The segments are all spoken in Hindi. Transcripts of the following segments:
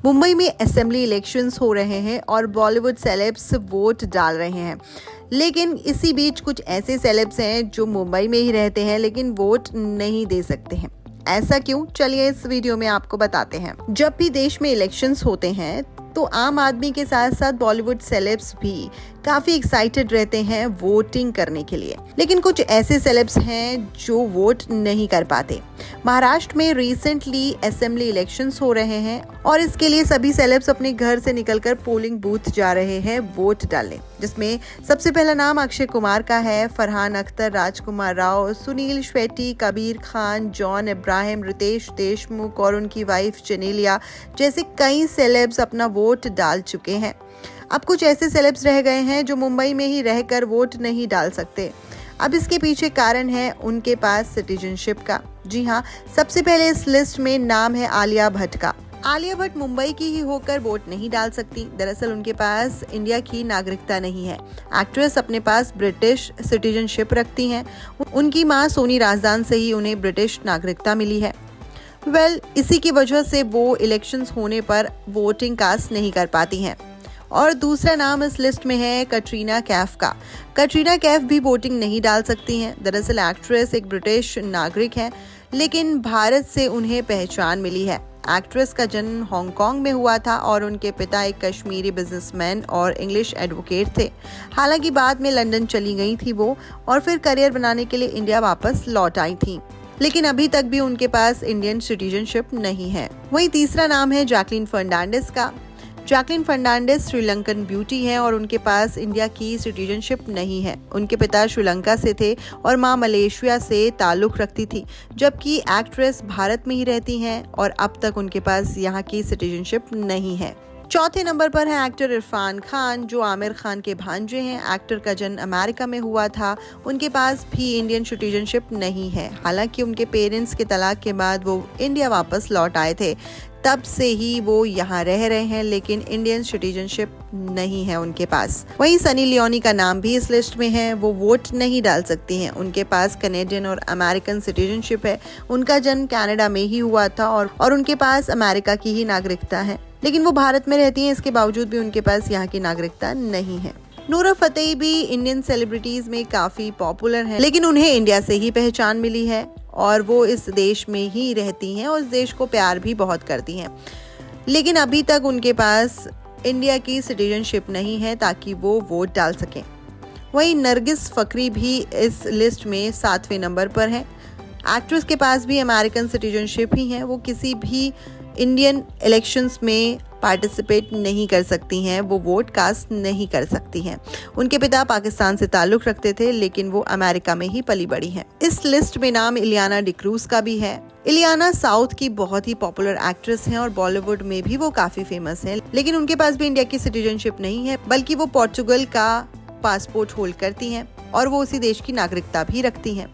मुंबई में असेंबली इलेक्शंस हो रहे हैं और बॉलीवुड सेलेब्स वोट डाल रहे हैं। लेकिन इसी बीच कुछ ऐसे सेलेब्स हैं जो मुंबई में ही रहते हैं लेकिन वोट नहीं दे सकते हैं। ऐसा क्यों? चलिए इस वीडियो में आपको बताते हैं। जब भी देश में इलेक्शंस होते हैं तो आम आदमी के साथ साथ बॉलीवुड सेलेब्स भी काफी एक्साइटेड रहते हैं वोटिंग करने के लिए। लेकिन कुछ ऐसे सेलेब्स हैं जो वोट नहीं कर पाते। महाराष्ट्र में रिसेंटली असेंबली इलेक्शंस हो रहे हैं और इसके लिए सभी सेलेब्स अपने घर से निकलकर पोलिंग बूथ जा रहे हैं वोट डालने, जिसमें सबसे पहला नाम अक्षय कुमार का है। फरहान अख्तर, राजकुमार राव, सुनील शेट्टी, कबीर खान, जॉन इब्राहिम, रितेश देशमुख और उनकी वाइफ जेनेलिया जैसे कई सेलेब्स अपना वोट डाल चुके हैं। अब कुछ ऐसे सेलेब्स रह गए हैं जो मुंबई में ही रहकर वोट नहीं डाल सकते। अब इसके पीछे कारण है उनके पास सिटीजनशिप का। जी हाँ, सबसे पहले इस लिस्ट में नाम है आलिया भट्ट का। आलिया भट्ट मुंबई की ही होकर वोट नहीं डाल सकती। दरअसल उनके पास इंडिया की नागरिकता नहीं है। एक्ट्रेस अपने पास ब्रिटिश सिटीजनशिप रखती हैं। उनकी मां सोनी राजदान से ही उन्हें ब्रिटिश नागरिकता मिली है। इसी की वजह से वो इलेक्शंस होने पर वोटिंग कास्ट नहीं कर पाती हैं। और दूसरा नाम इस लिस्ट में है कटरीना कैफ का। कटरीना कैफ भी वोटिंग नहीं डाल सकती हैं। दरअसल एक्ट्रेस एक ब्रिटिश नागरिक है लेकिन भारत से उन्हें पहचान मिली है। एक्ट्रेस का जन्म हांगकांग में हुआ था और उनके पिता एक कश्मीरी बिजनेसमैन और इंग्लिश एडवोकेट थे। हालांकि बाद में लंदन चली गई थी वो और फिर करियर बनाने के लिए इंडिया वापस लौट आई थी, लेकिन अभी तक भी उनके पास इंडियन सिटीजनशिप नहीं है। वहीं तीसरा नाम है जैकलीन फर्नांडिस का। जैकलीन फर्नांडिस श्रीलंकन ब्यूटी है और उनके पास इंडिया की सिटीजनशिप नहीं है। उनके पिता श्रीलंका से थे और मां मलेशिया से ताल्लुक रखती थी, जबकि एक्ट्रेस भारत में ही रहती हैं और अब तक उनके पास यहाँ की सिटीजनशिप नहीं है। चौथे नंबर पर है एक्टर इरफान खान, जो आमिर खान के भांजे हैं। एक्टर का जन्म अमेरिका में हुआ था। उनके पास भी इंडियन सिटीजनशिप नहीं है। हालांकि उनके पेरेंट्स के तलाक के बाद वो इंडिया वापस लौट आए थे, तब से ही वो यहाँ रह रहे हैं, लेकिन इंडियन सिटीजनशिप नहीं है उनके पास। वहीं सनी लियोनी का नाम भी इस लिस्ट में है। वो वोट नहीं डाल सकती हैं। उनके पास कनेडियन और अमेरिकन सिटीजनशिप है। उनका जन्म कनाडा में ही हुआ था और उनके पास अमेरिका की ही नागरिकता है, लेकिन वो भारत में रहती हैं। इसके बावजूद भी उनके पास यहाँ की नागरिकता नहीं है। नूरा फतेही भी इंडियन सेलिब्रिटीज में काफी पॉपुलर है, लेकिन उन्हें इंडिया से ही पहचान मिली है और वो इस देश में ही रहती हैं और इस देश को प्यार भी बहुत करती हैं। लेकिन अभी तक उनके पास इंडिया की सिटीजनशिप नहीं है ताकि वो वोट डाल सकें। वहीं नरगिस फकरी भी इस लिस्ट में 7वें नंबर पर है। एक्ट्रेस के पास भी अमेरिकन सिटीजनशिप ही है। वो किसी भी इंडियन इलेक्शंस में पार्टिसिपेट नहीं कर सकती हैं। वो वोट कास्ट नहीं कर सकती हैं। उनके पिता पाकिस्तान से ताल्लुक रखते थे, लेकिन वो अमेरिका में ही पली बड़ी हैं। इस लिस्ट में नाम इलियाना डिक्रूज का भी है। इलियाना साउथ की बहुत ही पॉपुलर एक्ट्रेस हैं और बॉलीवुड में भी वो काफी फेमस हैं, लेकिन उनके पास भी इंडिया की सिटीजनशिप नहीं है, बल्कि वो पोर्चुगल का पासपोर्ट होल्ड करती हैं और वो उसी देश की नागरिकता भी रखती हैं।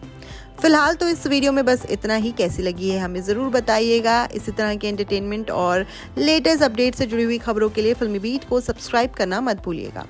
फिलहाल तो इस वीडियो में बस इतना ही। कैसी लगी है हमें ज़रूर बताइएगा। इसी तरह के एंटरटेनमेंट और लेटेस्ट अपडेट से जुड़ी हुई खबरों के लिए फिल्मी बीट को सब्सक्राइब करना मत भूलिएगा।